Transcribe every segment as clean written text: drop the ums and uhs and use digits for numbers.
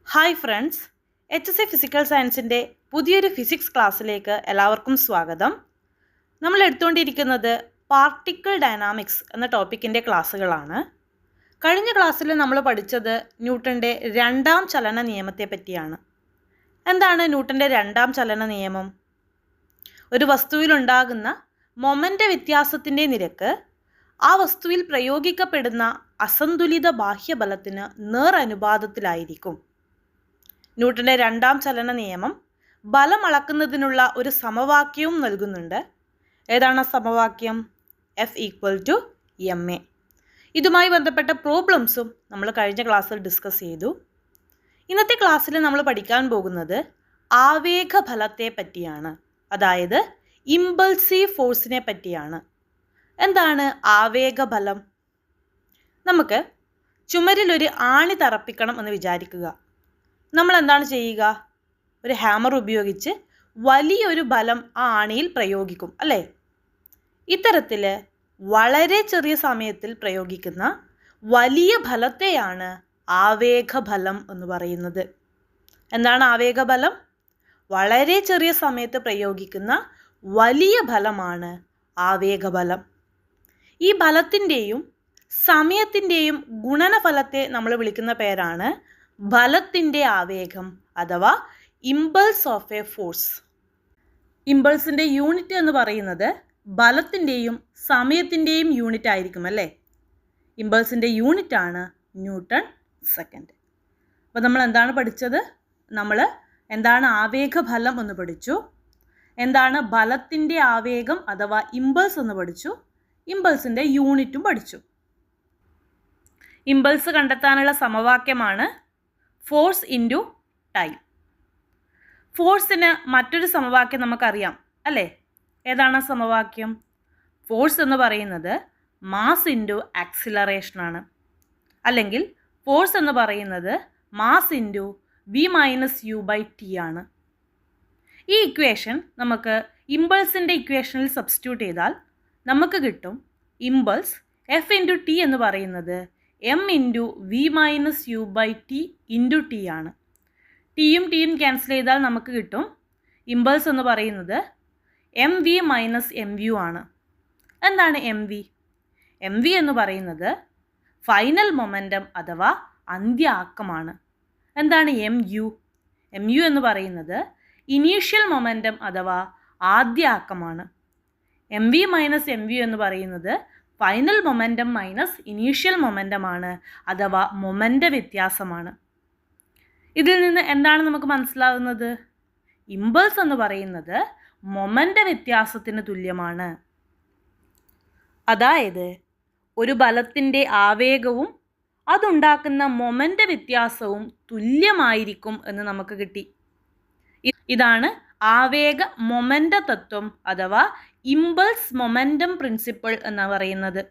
Hi friends, HSC physical സയൻസിൻ്റെ പുതിയൊരു physics ക്ലാസ്സിലേക്ക് എല്ലാവർക്കും സ്വാഗതം. നമ്മൾ എടുത്തുകൊണ്ടിരിക്കുന്നത് പാർട്ടിക്കിൾ ഡൈനാമിക്സ് എന്ന ടോപ്പിക്കിൻ്റെ ക്ലാസ്സുകളാണ്. കഴിഞ്ഞ ക്ലാസ്സിൽ നമ്മൾ പഠിച്ചത് ന്യൂട്ടൻ്റെ രണ്ടാം ചലന നിയമത്തെ പറ്റിയാണ്. എന്താണ് ന്യൂട്ടൻ്റെ രണ്ടാം ചലന നിയമം? ഒരു വസ്തുവിലുണ്ടാകുന്ന മൊമെൻ്റ് വ്യത്യാസത്തിൻ്റെ നിരക്ക് ആ വസ്തുവിൽ പ്രയോഗിക്കപ്പെടുന്ന അസന്തുലിത ബാഹ്യബലത്തിന് നേർ അനുപാതത്തിലായിരിക്കും. ന്യൂട്ടൻ്റെ രണ്ടാം ചലന നിയമം ബലം അളക്കുന്നതിനുള്ള ഒരു സമവാക്യവും നൽകുന്നുണ്ട്. ഏതാണ് ആ സമവാക്യം? F=ma. ഇതുമായി ബന്ധപ്പെട്ട പ്രോബ്ലംസും നമ്മൾ കഴിഞ്ഞ ക്ലാസ്സിൽ ഡിസ്കസ് ചെയ്തു. ഇന്നത്തെ ക്ലാസ്സിൽ നമ്മൾ പഠിക്കാൻ പോകുന്നത് ആവേഗഫലത്തെ പറ്റിയാണ്, അതായത് ഇമ്പൾസീവ് ഫോഴ്സിനെ പറ്റിയാണ്. എന്താണ് ആവേഗഫലം? നമുക്ക് ചുമരിലൊരു ആണി തറപ്പിക്കണം എന്ന് വിചാരിക്കുക. നമ്മൾ എന്താണ് ചെയ്യുക? ഒരു ഹാമർ ഉപയോഗിച്ച് വലിയൊരു ബലം ആ ആണിയിൽ പ്രയോഗിക്കും, അല്ലേ? ഇത്തരത്തിൽ വളരെ ചെറിയ സമയത്തിൽ പ്രയോഗിക്കുന്ന വലിയ ഫലത്തെയാണ് ആവേഗഫലം എന്ന് പറയുന്നത്. എന്താണ് ആവേഗഫലം? വളരെ ചെറിയ സമയത്ത് പ്രയോഗിക്കുന്ന വലിയ ഫലമാണ് ആവേഗഫലം. ഈ ഫലത്തിൻ്റെയും സമയത്തിൻ്റെയും ഗുണനഫലത്തെ നമ്മൾ വിളിക്കുന്ന പേരാണ് ഫലത്തിൻ്റെ ആവേഗം അഥവാ ഇമ്പൾസ് ഓഫ് എ ഫോഴ്സ്. ഇമ്പൾസിൻ്റെ യൂണിറ്റ് എന്ന് പറയുന്നത് ബലത്തിൻ്റെയും സമയത്തിൻ്റെയും യൂണിറ്റ് ആയിരിക്കും, അല്ലേ? ഇമ്പൾസിൻ്റെ യൂണിറ്റാണ് ന്യൂട്ടൺ സെക്കൻഡ്. അപ്പോൾ നമ്മൾ എന്താണ് പഠിച്ചത്? നമ്മൾ എന്താണ് ആവേഗഫലം എന്ന് പഠിച്ചു, എന്താണ് ബലത്തിൻ്റെ ആവേഗം അഥവാ ഇമ്പൾസ് എന്ന് പഠിച്ചു, ഇമ്പൾസിൻ്റെ യൂണിറ്റും പഠിച്ചു. ഇമ്പൾസ് കണ്ടെത്താനുള്ള സമവാക്യമാണ് ഫോഴ്സ് ഇൻറ്റു ടൈം. ഫോഴ്സിന് മറ്റൊരു സമവാക്യം നമുക്കറിയാം, അല്ലേ? ഏതാണ് സമവാക്യം? ഫോഴ്സ് എന്ന് പറയുന്നത് മാസ് ഇൻറ്റു ആക്സിലറേഷനാണ്, അല്ലെങ്കിൽ ഫോഴ്സ് എന്ന് പറയുന്നത് മാസ് ഇൻറ്റു v-u/t ആണ്. ഈ ഇക്വേഷൻ നമുക്ക് ഇമ്പൾസിൻ്റെ ഇക്വേഷനിൽ സബ്സ്റ്റിറ്റ്യൂട്ട് ചെയ്താൽ നമുക്ക് കിട്ടും ഇമ്പൾസ് F/t എന്ന് പറയുന്നത് m into v-u/t into t ആണ്. ടിയും ടിയും ക്യാൻസൽ ചെയ്താൽ നമുക്ക് കിട്ടും ഇമ്പൾസ് എന്ന് പറയുന്നത് mv - mv ആണ്. എന്താണ് mv? mv എന്ന് പറയുന്നത് ഫൈനൽ മൊമെൻറ്റം അഥവാ അന്ത്യ ആക്കമാണ്. എന്താണ് mu? mu എന്ന് പറയുന്നത് ഇനീഷ്യൽ മൊമെൻറ്റം അഥവാ ആദ്യ ആക്കമാണ്. mv - mv എന്ന് പറയുന്നത് ഫൈനൽ മൊമെൻറ്റം മൈനസ് ഇനീഷ്യൽ മൊമെൻറ്റമാണ്, അഥവാ മൊമെൻ്റ് വ്യത്യാസമാണ്. ഇതിൽ നിന്ന് എന്താണ് നമുക്ക് മനസ്സിലാവുന്നത്? ഇമ്പൾസ് എന്ന് പറയുന്നത് മൊമെൻ്റ് വ്യത്യാസത്തിന് തുല്യമാണ്. അതായത് ഒരു ബലത്തിൻ്റെ ആവേഗവും അതുണ്ടാക്കുന്ന മൊമെൻ്റ് വ്യത്യാസവും തുല്യമായിരിക്കും എന്ന് നമുക്ക് കിട്ടി. ഇതാണ് ആവേഗ മൊമെൻ്റ തത്വം അഥവാ ഇമ്പൾസ് മൊമെൻറ്റം പ്രിൻസിപ്പിൾ എന്ന് പറയുന്നത്.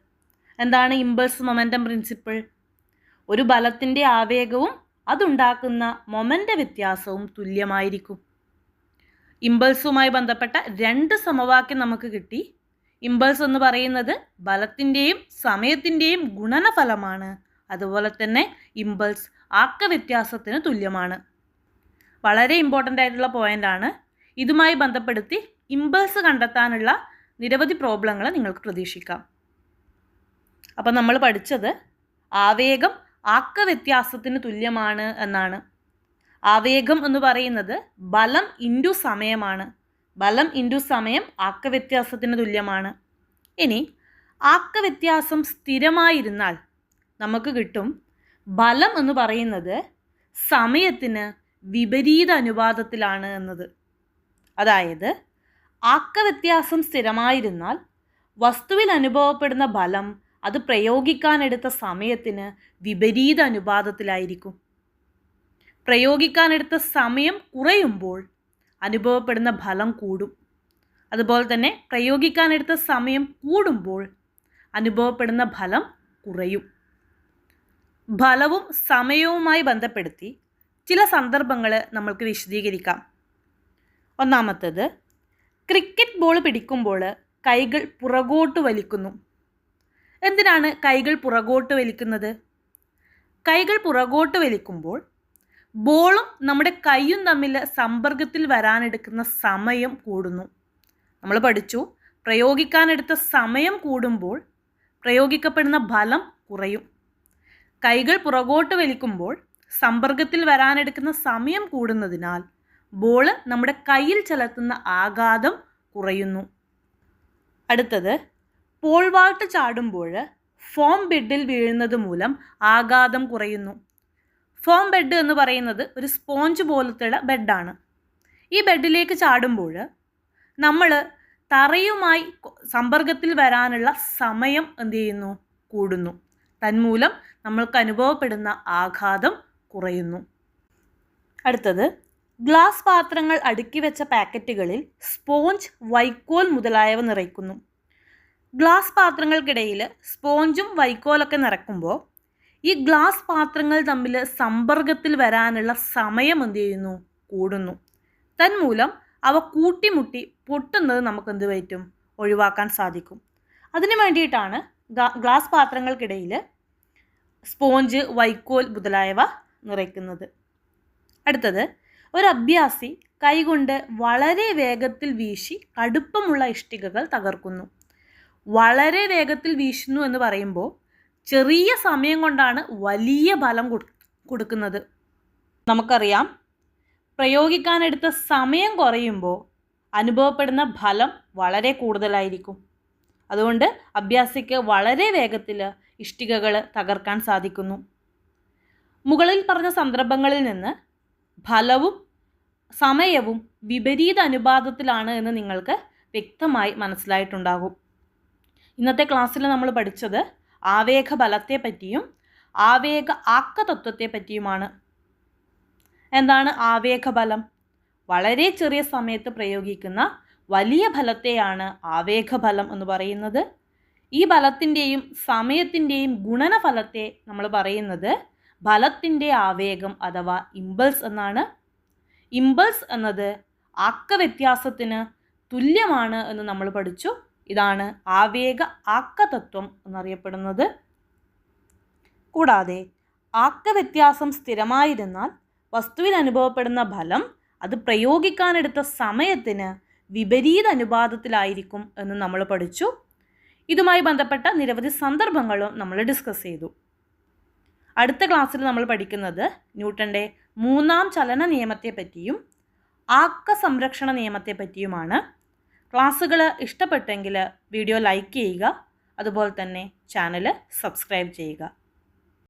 എന്താണ് ഇമ്പൾസ് മൊമെൻറ്റം പ്രിൻസിപ്പിൾ? ഒരു ബലത്തിൻ്റെ ആവേഗവും അതുണ്ടാക്കുന്ന മൊമെൻ്റ് വ്യത്യാസവും തുല്യമായിരിക്കും. ഇമ്പൾസുമായി ബന്ധപ്പെട്ട രണ്ട് സമവാക്യം നമുക്ക് കിട്ടി. ഇമ്പൾസ് എന്ന് പറയുന്നത് ബലത്തിൻ്റെയും സമയത്തിൻ്റെയും ഗുണനഫലമാണ്. അതുപോലെ തന്നെ ഇമ്പൾസ് ആക്ക വ്യത്യാസത്തിന് തുല്യമാണ്. വളരെ ഇമ്പോർട്ടൻ്റ് ആയിട്ടുള്ള പോയിൻ്റാണ്. ഇതുമായി ബന്ധപ്പെടുത്തി ഇമ്പൾസ് കണ്ടെത്താനുള്ള നിരവധി പ്രോബ്ലങ്ങൾ നിങ്ങൾക്ക് പ്രതീക്ഷിക്കാം. അപ്പം നമ്മൾ പഠിച്ചത് ആവേഗം ആക്ക വ്യത്യാസത്തിന് തുല്യമാണ് എന്നാണ്. ആവേഗം എന്ന് പറയുന്നത് ബലം ഇൻറ്റു സമയമാണ്. ബലം ഇൻറ്റു സമയം ആക്ക വ്യത്യാസത്തിന് തുല്യമാണ്. ഇനി ആക്ക വ്യത്യാസം സ്ഥിരമായിരുന്നാൽ നമുക്ക് കിട്ടും ബലം എന്ന് പറയുന്നത് സമയത്തിന് വിപരീത അനുപാതത്തിലാണ് എന്നത്. അതായത് ആക്ക വ്യത്യാസം സ്ഥിരമായിരുന്നാൽ വസ്തുവിൽ അനുഭവപ്പെടുന്ന ബലം അത് പ്രയോഗിക്കാനെടുത്ത സമയത്തിന് വിപരീത അനുപാതത്തിലായിരിക്കും. പ്രയോഗിക്കാനെടുത്ത സമയം കുറയുമ്പോൾ അനുഭവപ്പെടുന്ന ഫലം കൂടും. അതുപോലെ തന്നെ പ്രയോഗിക്കാനെടുത്ത സമയം കൂടുമ്പോൾ അനുഭവപ്പെടുന്ന ഫലം കുറയും. ഫലവും സമയവുമായി ബന്ധപ്പെടുത്തി ചില സന്ദർഭങ്ങൾ നമ്മൾക്ക് വിശദീകരിക്കാം. ഒന്നാമത്തേത്, ക്രിക്കറ്റ് ബോൾ പിടിക്കുമ്പോൾ കൈകൾ പുറകോട്ട് വലിക്കുന്നു. എന്തിനാണ് കൈകൾ പുറകോട്ട് വലിക്കുന്നത്? കൈകൾ പുറകോട്ട് വലിക്കുമ്പോൾ ബോളും നമ്മുടെ കൈയും തമ്മിൽ സമ്പർക്കത്തിൽ വരാനെടുക്കുന്ന സമയം കൂടുന്നു. നമ്മൾ പഠിച്ചു, പ്രയോഗിക്കാനെടുത്ത സമയം കൂടുമ്പോൾ പ്രയോഗിക്കപ്പെടുന്ന ഫലം കുറയും. കൈകൾ പുറകോട്ട് വലിക്കുമ്പോൾ സമ്പർക്കത്തിൽ വരാനെടുക്കുന്ന സമയം കൂടുന്നതിനാൽ ബോൾ നമ്മുടെ കയ്യിൽ ചെലുത്തുന്ന ആഘാതം കുറയുന്നു. അടുത്തത്, പോൾ വാൾട്ട് ചാടുമ്പോൾ ഫോം ബെഡിൽ വീഴുന്നത് മൂലം ആഘാതം കുറയുന്നു. ഫോം ബെഡ് എന്ന് പറയുന്നത് ഒരു സ്പോഞ്ച് പോലത്തെയുള്ള ബെഡാണ്. ഈ ബെഡിലേക്ക് ചാടുമ്പോൾ നമ്മൾ തറയുമായി സമ്പർക്കത്തിൽ വരാനുള്ള സമയം എന്ത് ചെയ്യുന്നു? കൂടുന്നു. തന്മൂലം നമ്മൾക്ക് അനുഭവപ്പെടുന്ന ആഘാതം കുറയുന്നു. അടുത്തത്, ഗ്ലാസ് പാത്രങ്ങൾ അടുക്കി വെച്ച പാക്കറ്റുകളിൽ സ്പോഞ്ച്, വൈക്കോൽ മുതലായവ നിറയ്ക്കുന്നു. ഗ്ലാസ് പാത്രങ്ങൾക്കിടയിൽ സ്പോഞ്ചും വൈക്കോലൊക്കെ നിറയ്ക്കുമ്പോൾ ഈ ഗ്ലാസ് പാത്രങ്ങൾ തമ്മിൽ സമ്പർക്കത്തിൽ വരാനുള്ള സമയം എന്ത് ചെയ്യുന്നു? കൂടുന്നു. തന്മൂലം അവ കൂട്ടിമുട്ടി പൊട്ടുന്നത് നമുക്ക് എന്ത് പറ്റും? ഒഴിവാക്കാൻ സാധിക്കും. അതിനു വേണ്ടിയിട്ടാണ് ഗ്ലാസ് പാത്രങ്ങൾക്കിടയിൽ സ്പോഞ്ച്, വൈക്കോൽ മുതലായവ നിറയ്ക്കുന്നത്. അടുത്തത്, ഒരു അഭ്യാസി കൈകൊണ്ട് വളരെ വേഗത്തിൽ വീശി കടുപ്പമുള്ള ഇഷ്ടികകൾ തകർക്കുന്നു. വളരെ വേഗത്തിൽ വീശുന്നു എന്ന് പറയുമ്പോൾ ചെറിയ സമയം കൊണ്ടാണ് വലിയ ബലം കൊടുക്കുന്നത്. നമുക്കറിയാം, പ്രയോഗിക്കാനെടുത്ത സമയം കുറയുമ്പോൾ അനുഭവപ്പെടുന്ന ഫലം വളരെ കൂടുതലായിരിക്കും. അതുകൊണ്ട് അഭ്യാസിക്ക് വളരെ വേഗത്തിൽ ഇഷ്ടികകൾ തകർക്കാൻ സാധിക്കുന്നു. മുകളിൽ പറഞ്ഞ സന്ദർഭങ്ങളിൽ നിന്ന് ഫലവും സമയവും വിപരീത അനുപാതത്തിലാണ് എന്ന് നിങ്ങൾക്ക് വ്യക്തമായി മനസ്സിലായിട്ടുണ്ടാകും. ഇന്നത്തെ ക്ലാസ്സിൽ നമ്മൾ പഠിച്ചത് ആവേഗ ബലത്തെ പറ്റിയും ആവേഗ ആക്കതത്വത്തെ പറ്റിയുമാണ്. എന്താണ് ആവേഗ ബലം? വളരെ ചെറിയ സമയത്ത് പ്രയോഗിക്കുന്ന വലിയ ഫലത്തെയാണ് ആവേഗ ബലം എന്ന് പറയുന്നത്. ഈ ബലത്തിൻ്റെയും സമയത്തിൻ്റെയും ഗുണനഫലത്തെ നമ്മൾ പറയുന്നത് ഫലത്തിൻ്റെ ആവേഗം അഥവാ ഇമ്പൾസ് എന്നാണ്. ഇമ്പൾസ് എന്നത് ആക്ക വ്യത്യാസത്തിന് തുല്യമാണ് എന്ന് നമ്മൾ പഠിച്ചു. ഇതാണ് ആവേഗ ആക്കതത്വം എന്നറിയപ്പെടുന്നത്. കൂടാതെ ആക്ക വ്യത്യാസം സ്ഥിരമായിരുന്നാൽ വസ്തുവിൽ അനുഭവപ്പെടുന്ന ഫലം അത് പ്രയോഗിക്കാനെടുത്ത സമയത്തിന് വിപരീത അനുപാതത്തിലായിരിക്കും എന്ന് നമ്മൾ പഠിച്ചു. ഇതുമായി ബന്ധപ്പെട്ട നിരവധി സന്ദർഭങ്ങളും നമ്മൾ ഡിസ്കസ് ചെയ്തു. അടുത്ത ക്ലാസ്സിൽ നമ്മൾ പഠിക്കുന്നത് ന്യൂട്ടൻ്റെ മൂന്നാം ചലന നിയമത്തെ പറ്റിയും ആക്ക സംരക്ഷണ നിയമത്തെ പറ്റിയുമാണ്. ക്ലാസ്സുകൾ ഇഷ്ടപ്പെട്ടെങ്കിൽ വീഡിയോ ലൈക്ക് ചെയ്യുക, അതുപോലെ തന്നെ ചാനൽ സബ്സ്ക്രൈബ് ചെയ്യുക.